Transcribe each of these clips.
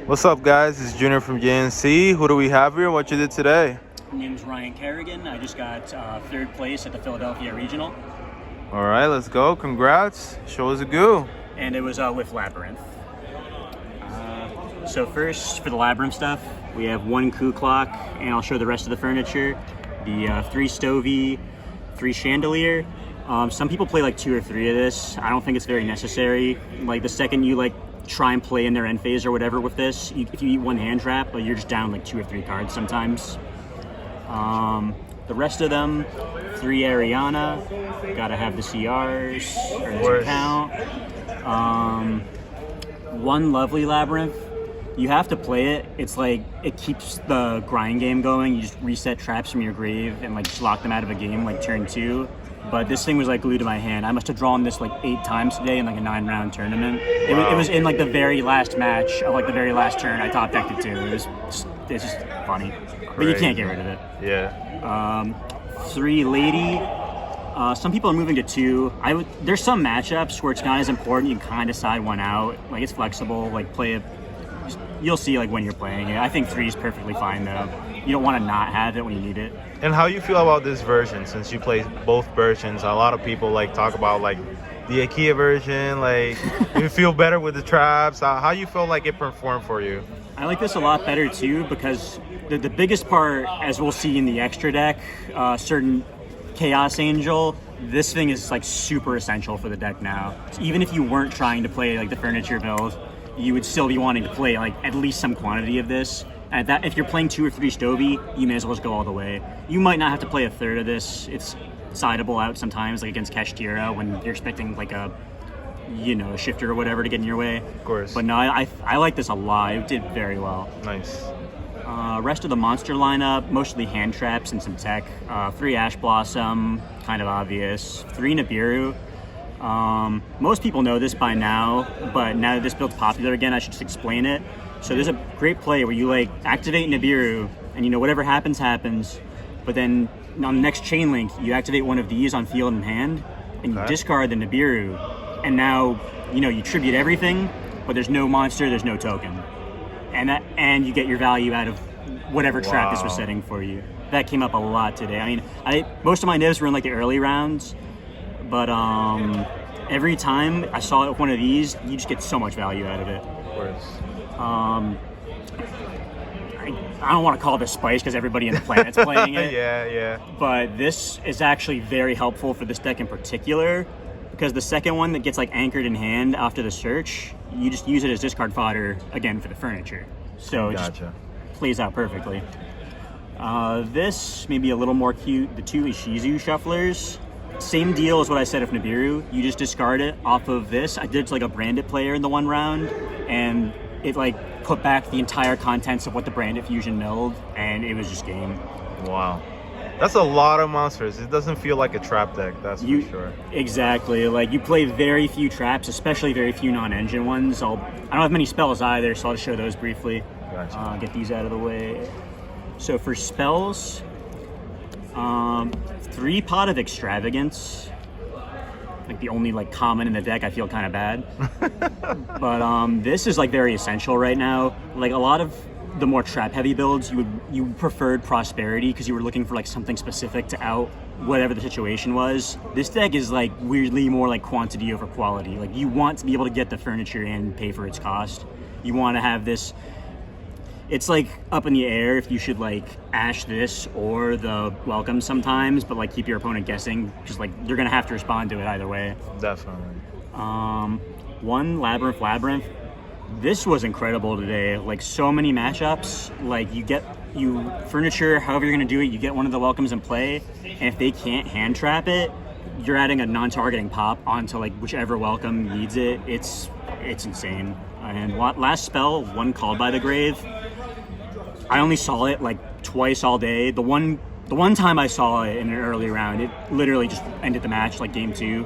What's up, guys? It's Junior from JNC. Who do we have here? What you did today? My name is Ryan Kerrigan. I just got third place at the Philadelphia Regional. All right, let's go. Congrats. Show us a go. And it was with Labyrinth. So first, for the Labyrinth stuff, we have one coup clock, and I'll show the rest of the furniture. The 3 stovey, 3 chandelier. Some people play like 2 or 3 of this. I don't think it's very necessary. Like the second you try and play in their end phase or whatever with this, if you eat one hand trap, you're just down like 2 or 3 cards sometimes. The rest of them, 3 Ariana, gotta have the CRs, or doesn't count. 1 lovely Labyrinth. You have to play it. It's like, it keeps the grind game going. You just reset traps from your grave and just lock them out of a game like turn 2. But this thing was glued to my hand. I must have drawn this 8 times today in a 9-round tournament. Wow. It was in the very last match of the very last turn. I top decked it too. It's just funny. But you can't get rid of it. Yeah. 3 lady. Some people are moving to 2. There's some matchups where it's not as important. You can kind of side one out. It's flexible. Play it. You'll see when you're playing it. I think 3 is perfectly fine though. You don't want to not have it when you need it. And how you feel about this version since you play both versions? A lot of people talk about the IKEA version. You feel better with the traps. How you feel it performed for you? I like this a lot better too because the biggest part, as we'll see in the extra deck, certain Chaos Angel, this thing is super essential for the deck now. So even if you weren't trying to play the furniture build, you would still be wanting to play at least some quantity of this. And if you're playing 2 or 3 stovey, you may as well just go all the way. You might not have to play a third of this. It's sideable out sometimes, against Kashtira when you're expecting a shifter or whatever to get in your way. Of course. But no, I like this a lot. It did very well. Nice. Rest of the monster lineup, mostly hand traps and some tech. 3 Ash Blossom, kind of obvious. 3 Nibiru. Most people know this by now, but now that this build's popular again, I should just explain it. So there's a great play where you activate Nibiru, and whatever happens, but then on the next chain link, you activate one of these on field and hand, and you discard the Nibiru, and now you tribute everything, but there's no monster, there's no token, and you get your value out of whatever trap this was setting for you. That came up a lot today. Most of my nibs were in the early rounds, but every time I saw one of these, you just get so much value out of it. Of course. I don't want to call this spice because everybody in the planet's playing it. Yeah. But this is actually very helpful for this deck in particular because the second one that gets anchored in hand after the search, you just use it as discard fodder again for the furniture. So it just plays out perfectly. This may be a little more cute. The 2 Ishizu shufflers. Same deal as what I said of Nibiru. You just discard it off of this. I did a branded player in the 1 round, and it put back the entire contents of what the branded fusion milled, and it was just game. Wow. That's a lot of monsters. It doesn't feel like a trap deck, that's for sure. Exactly. You play very few traps, especially very few non-engine ones. I don't have many spells either, so I'll just show those briefly. Gotcha. Get these out of the way. So for spells, 3 Pot of Extravagance. The only common in the deck. I feel kind of bad. But this is very essential right now. A lot of the more trap heavy builds, you preferred Prosperity because you were looking for something specific to out whatever the situation was. This deck is weirdly more quantity over quality. You want to be able to get the furniture and pay for its cost. You want to have this. It's up in the air if you should ash this or the welcome sometimes, but keep your opponent guessing because you're gonna have to respond to it either way. Definitely. 1 Labrynth. This was incredible today. So many matchups. You furniture, however you're gonna do it, you get one of the welcomes in play, and if they can't hand trap it, you're adding a non-targeting pop onto whichever welcome needs it. It's insane. And last spell, 1 Called by the Grave. I only saw it twice all day. The one time I saw it in an early round, it literally just ended the match game 2.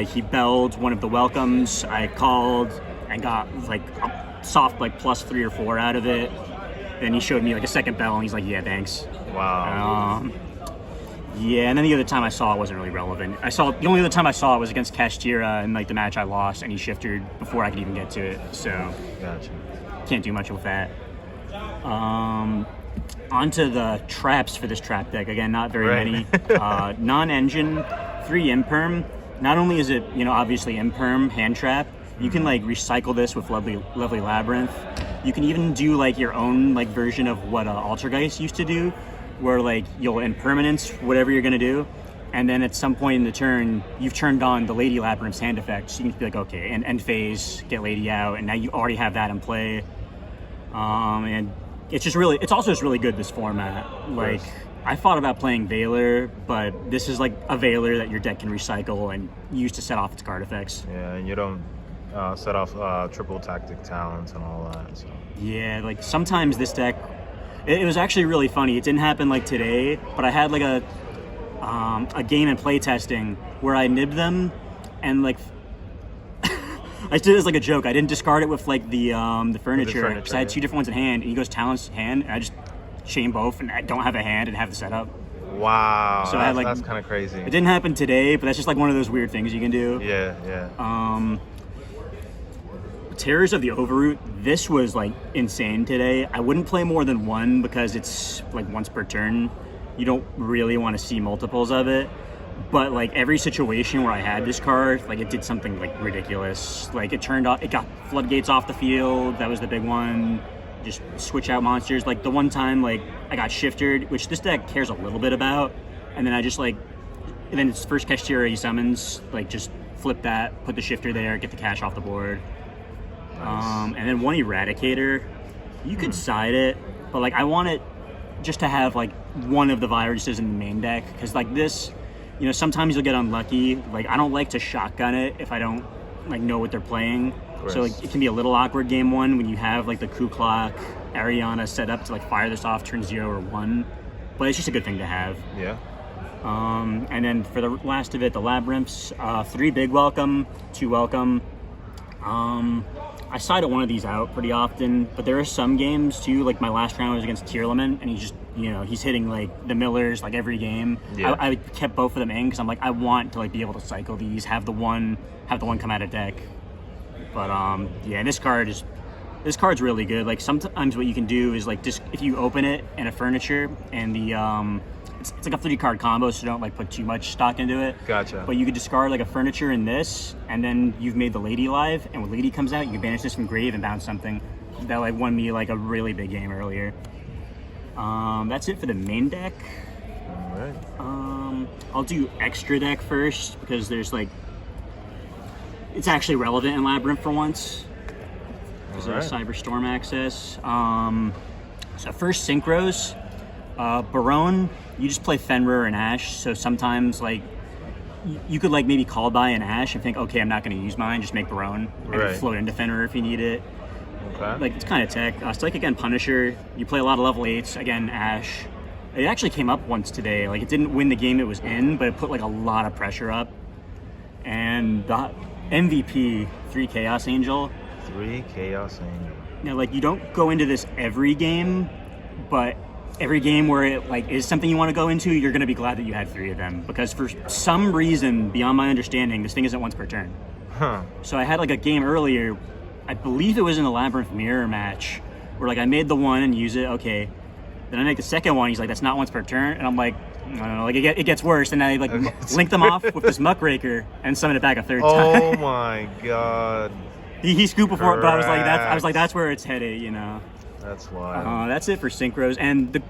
He belled one of the welcomes. I called and got a soft +3 or 4 out of it. Then he showed me a second bell and he's yeah, thanks. Wow. Yeah, and then the other time I saw it wasn't really relevant. The only other time I saw it was against Kashtira in like the match I lost, and he shifted before I could even get to it. So Gotcha. can't do much with that. Onto the traps for this trap deck. Again, not very many. Non-engine, 3 imperm. Not only is it, obviously imperm, hand trap, you can like recycle this with lovely Labyrinth. You can even do like your own like version of what Altergeist used to do, where like you'll impermanence whatever you're gonna do, and then at some point in the turn, you've turned on the Lady Labyrinth's hand effect, so you can be like, okay, and end phase, get Lady out, and now you already have that in play. And it's also just really good, this format. Like, I thought about playing Veiler, but this is like a Veiler that your deck can recycle and use to set off its card effects. Yeah, and you don't set off triple tactic talents and all that. So. Yeah, like sometimes this deck, it was actually really funny. It didn't happen like today, but I had like a game in play testing where I nibbed them, and like I did it as like a joke. I didn't discard it with like the furniture because I had 2 different ones in hand, and he goes talents hand, and I just chain both, and I don't have a hand and have the setup. Wow, so that's kind of crazy. It didn't happen today, but that's just like one of those weird things you can do. Yeah. Terrors of the Overroot, this was like insane today. I wouldn't play more than 1 because it's like once per turn. You don't really want to see multiples of it. But like every situation where I had this card, like it did something like ridiculous. Like it got floodgates off the field. That was the big one. Just switch out monsters. Like the one time like I got shifted, which this deck cares a little bit about. And then I just and then its first Kashtira he summons, like just flip that, put the shifter there, get the cash off the board. Nice. And then 1 Eradicator. You could side it, but like I want it just to have like one of the viruses in the main deck, because like this, sometimes you'll get unlucky. Like I don't like to shotgun it if I don't like know what they're playing. So like it can be a little awkward game 1 when you have like the Kuklok, Ariana set up to like fire this off turn 0 or 1, but it's just a good thing to have. Yeah. And then for the last of it, the Labyrinths, 3 big welcome, 2 welcome. I sided one of these out pretty often, but there are some games too, like my last round was against Tierleman, and he's just, he's hitting like the Millers like every game. Yeah. I kept both of them in because I'm like, I want to like be able to cycle these, have the one come out of deck. But yeah, this card's really good. Like sometimes what you can do is like just if you open it and a furniture and the it's like a 3-card combo, so don't like put too much stock into it. Gotcha. But you could discard like a furniture in this, and then you've made the Lady live, and when Lady comes out, you can banish this from grave and bounce something. That like won me like a really big game earlier. That's it for the main deck. All right. I'll do extra deck first because there's like it's actually relevant in Labyrinth for once. Because of Cyber Storm access. So first synchros. Barone, you just play Fenrir and Ash, so sometimes like you could like maybe call by an Ash and think, okay, I'm not going to use mine, just make Barone and then float into Fenrir if you need it. Okay. Like it's kind of tech. Strike again, Punisher. You play a lot of level 8s, again Ash. It actually came up once today. Like it didn't win the game it was in, but it put like a lot of pressure up. And the MVP, 3 Chaos Angel. 3 Chaos Angel. Now like you don't go into this every game, but every game where it like is something you want to go into, you're going to be glad that you had 3 of them, because for some reason beyond my understanding, this thing isn't once per turn. So I had like a game earlier, I believe it was in the Labyrinth mirror match, where like I made the one and use it, okay, then I make the second one, he's like, that's not once per turn, and I'm like, I don't know, like it gets worse, and I like link them off with this Muckraker and summon it back a 3rd time. Oh my god. He scooped before it, but I was like that's where it's headed, That's wild. That's it for synchros. And the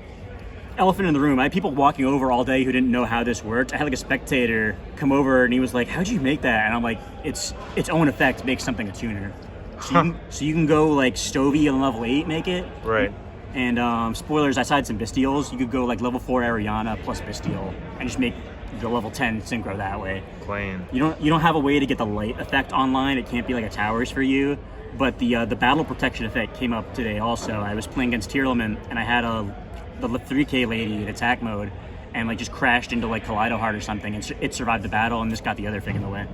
elephant in the room, I had people walking over all day who didn't know how this worked. I had like a spectator come over and he was like, how'd you make that? And I'm like, its own effect makes something a tuner. So you can go like Stovey on level 8 make it. Right. And spoilers, I sided some Bestials. You could go like level 4 Ariana plus Bestial and just make the level 10 synchro that way. Plain. You don't have a way to get the light effect online. It can't be like a towers for you. But the battle protection effect came up today also. I was playing against Tierleman, and I had the 3K lady in attack mode, and like just crashed into like Kaleido Heart or something, and it survived the battle, and this got the other thing in the way.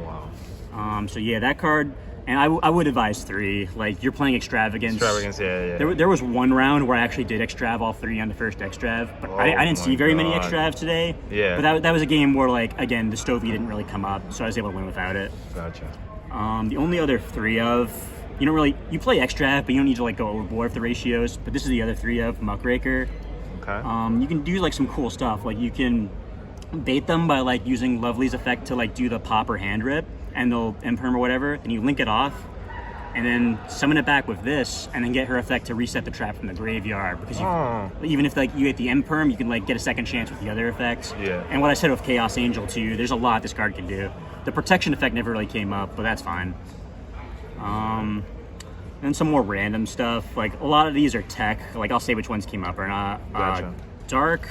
Wow. So yeah, that card, And I would advise 3. Like, you're playing Extravagance. Extravagance, yeah. There was one round where I actually did Extrav all 3 on the first Extrav, but I didn't see very many Extravs today. Yeah. But that was a game where, like, again, the Stovey didn't really come up, so I was able to win without it. Gotcha. The only other 3 of, you play Extrav, but you don't need to, like, go overboard with the ratios, but this is the other 3 of Muckraker. Okay. You can do, like, some cool stuff. Like, you can bait them by, like, using Lovely's effect to, like, do the pop or hand rip, and they'll imperm or whatever, and you link it off, and then summon it back with this, and then get her effect to reset the trap from the graveyard. Because even if like you get the imperm, you can like get a second chance with the other effects. Yeah. And what I said with Chaos Angel too, there's a lot this card can do. The protection effect never really came up, but that's fine. And some more random stuff. Like a lot of these are tech. Like I'll say which ones came up or not. Gotcha. Dark.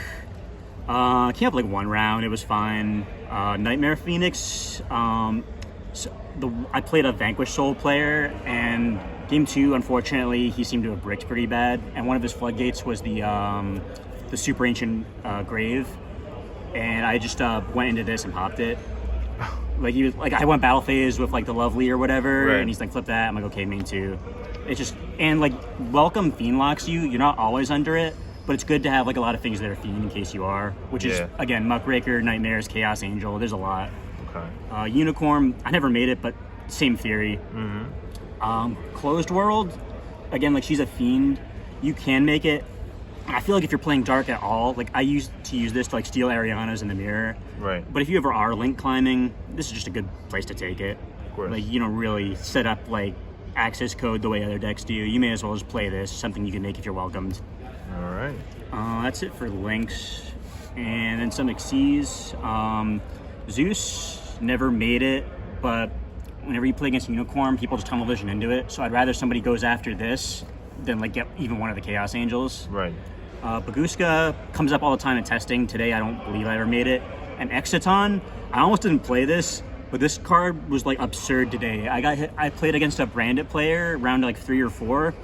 Came up like 1 round. It was fine. Nightmare Phoenix. I played a Vanquish Soul player, and game 2, unfortunately, he seemed to have bricked pretty bad. And one of his floodgates was the Super Ancient Grave, and I just went into this and popped it. Like he was like, I went battle phase with like the Lovely or whatever, right. And he's like, flip that. I'm like, okay, main 2. It's just, and like, welcome Fiend locks you. You're not always under it, but it's good to have like a lot of things that are Fiend in case you are, which is again Muckraker, Nightmares, Chaos Angel. There's a lot. Okay. Unicorn, I never made it, but same theory. Closed World, again, like she's a Fiend. You can make it. I feel like if you're playing Dark at all, like I used to use this to like steal Ariana's in the mirror. Right. But if you ever are link climbing, this is just a good place to take it. Of course. Like you don't really set up like access code the way other decks do. You may as well just play this, something you can make if you're welcomed. All right. That's it for links. And then some Xyz. Zeus, never made it, but whenever you play against Unicorn, people just tunnel vision into it. So I'd rather somebody goes after this than like get even one of the Chaos Angels. Right. Baguska comes up all the time in testing. Today I don't believe I ever made it. And Exciton, I almost didn't play this, but this card was like absurd today. I played against a Branded player round like 3 or 4,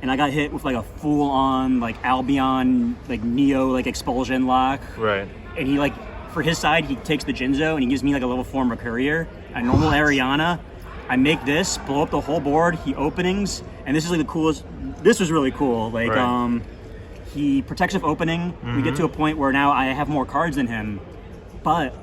and I got hit with like a full-on like Albion like Neo like expulsion lock. Right. And he like, for his side, he takes the Jinzo and he gives me like a level 4 Mercurier, a normal Ariana. I make this, blow up the whole board, he openings, and this is like the coolest. This was really cool. Like, right. He protects with opening. We get to a point where now I have more cards than him, but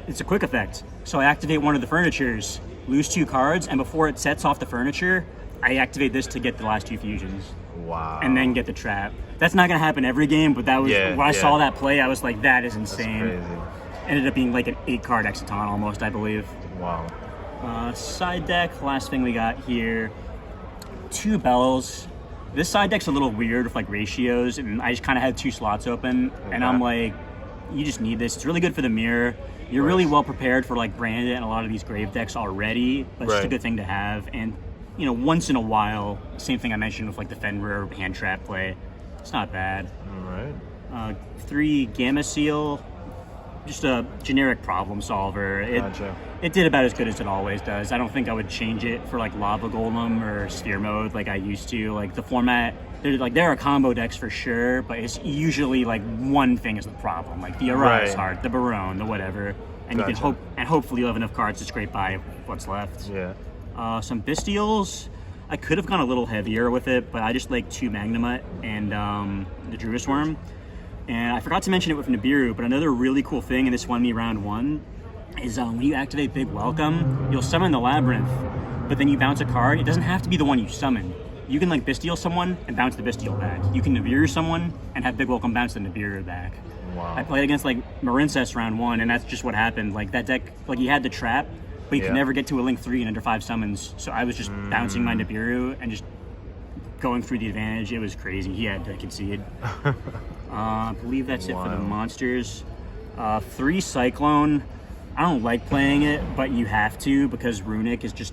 it's a quick effect. So I activate one of the furnitures, lose 2 cards, and before it sets off the furniture, I activate this to get the last 2 fusions. Wow. And then get the trap. That's not gonna happen every game, but that was when I saw that play, I was like, that is insane. That's crazy. Ended up being like an 8-card Exciton almost, I believe. Wow. Side deck, last thing we got here, 2 bells. This side deck's a little weird with like ratios, and I just kind of had 2 slots open, and I'm like, you just need this. It's really good for the mirror. You're really well prepared for like Branded and a lot of these grave decks already, but it's just a good thing to have. And you know, once in a while, same thing I mentioned with like the Fenrir hand trap play. It's not bad. All right. 3 Gamma Seal, just a generic problem solver. Gotcha. It did about as good as it always does. I don't think I would change it for like Lava Golem or Sphere Mode like I used to. Like the format, there are combo decks for sure, but it's usually like one thing is the problem. Like the Arise Heart, the Barone, the whatever. And you can hopefully you have enough cards to scrape by what's left. Yeah. Some Bestials. I could have gone a little heavier with it, but I just like 2 Magnemite and the Druidus Worm. And I forgot to mention it with Nibiru, but another really cool thing, and this won me round 1, is when you activate Big Welcome, you'll summon the Labyrinth, but then you bounce a card. It doesn't have to be the one you summon. You can like Bestial someone and bounce the Bestial back. You can Nibiru someone and have Big Welcome bounce the Nibiru back. Wow. I played against like Marincess round 1, and that's just what happened. Like that deck, like he had the trap, but you could never get to a Link 3 in under 5 summons. So I was just bouncing my Nibiru and just going through the advantage. It was crazy. He had to concede. I believe that's it for the monsters. 3 Cyclone. I don't like playing it, but you have to because Runic is just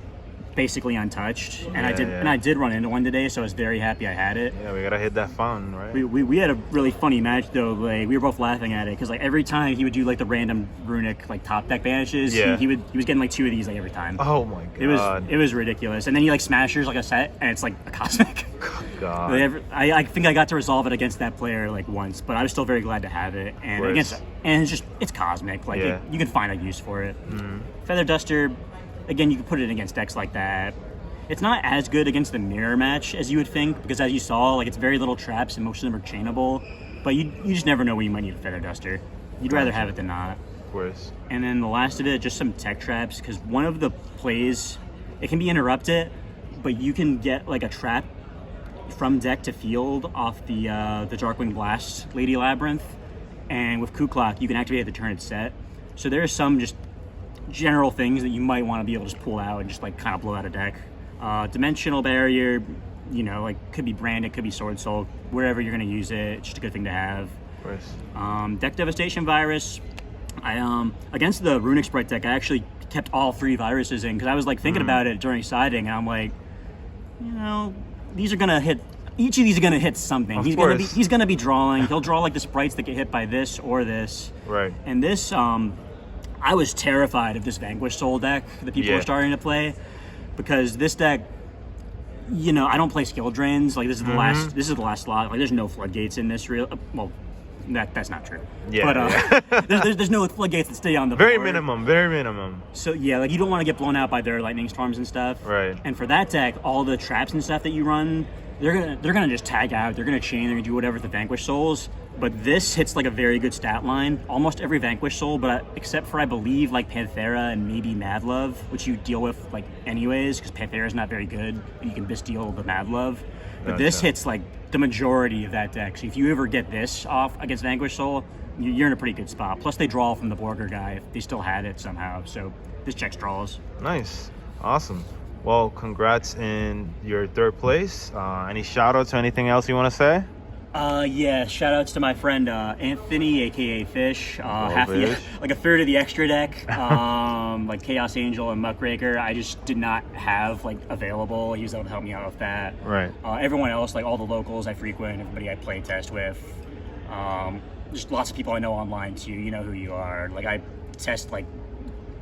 basically untouched. And I did run into one today, so I was very happy I had it. Yeah, we gotta hit that fun, right? We had a really funny match though. Like we were both laughing at it because like every time he would do like the random Runic like top deck banishes, he was getting like 2 of these like every time. Oh my god. It was ridiculous. And then he like smashers like a set, and it's like a cosmic. God. I think I got to resolve it against that player like once, but I was still very glad to have it. And it's cosmic. Like you can find a use for it. Feather Duster, again, you can put it against decks like that. It's not as good against the mirror match as you would think, because as you saw, like it's very little traps and most of them are chainable. But you just never know when you might need a Feather Duster. You'd rather have it than not. Of course. And then the last of it, just some tech traps, because one of the plays, it can be interrupted, but you can get like a trap from deck to field off the Darkwing Blast Lady Labyrinth, and with Coup Clock you can activate it at the turn it's set. So there are some just general things that you might want to be able to just pull out and just like kind of blow out a deck. Dimensional Barrier, you know, like could be Branded, could be Sword Soul, wherever you're going to use it. It's just a good thing to have. Of course. Deck Devastation Virus. I against the Runic Sprite deck, I actually kept all 3 viruses in because I was like thinking about it during siding, and I'm like, you know, these are gonna hit. Each of these are gonna hit something. He's gonna be drawing. He'll draw like the sprites that get hit by this or this. Right. And this, I was terrified of this Vanquish Soul deck that people are starting to play, because this deck, you know, I don't play skill drains. Like this is the last. This is the last slot. Like there's no floodgates in this real. Well, that's not true. Yeah. But there's no floodgates that stay on the very board. minimum. Very minimum. So yeah, like you don't want to get blown out by their lightning storms and stuff. Right. And for that deck, all the traps and stuff that you run, they're gonna just tag out. They're gonna chain. They're gonna do whatever with the Vanquish Souls. But this hits like a very good stat line. Almost every Vanquish Soul, but except for I believe like Panthera and maybe Mad Love, which you deal with like anyways, because Panthera is not very good. You can just deal the Mad Love. But this hits like the majority of that deck. So if you ever get this off against Vanquish Soul, you're in a pretty good spot. Plus they draw from the Borger guy if they still had it somehow. So this checks draws. Nice. Awesome. Well, congrats in your 3rd place. Any shout outs or anything else you want to say? Yeah, shout outs to my friend Anthony, aka Fish. Half Fish. Like a third of the extra deck, like Chaos Angel and Muckraker, I just did not have like available. He was able to help me out with that. Right. Everyone else, like all the locals I frequent, everybody I play test with, just lots of people I know online too. You know who you are. Like I test like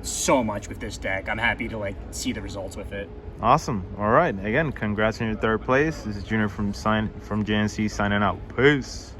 so much with this deck. I'm happy to like see the results with it. Awesome. All right. Again, congrats on your 3rd place. This is Junior from JNC signing out. Peace.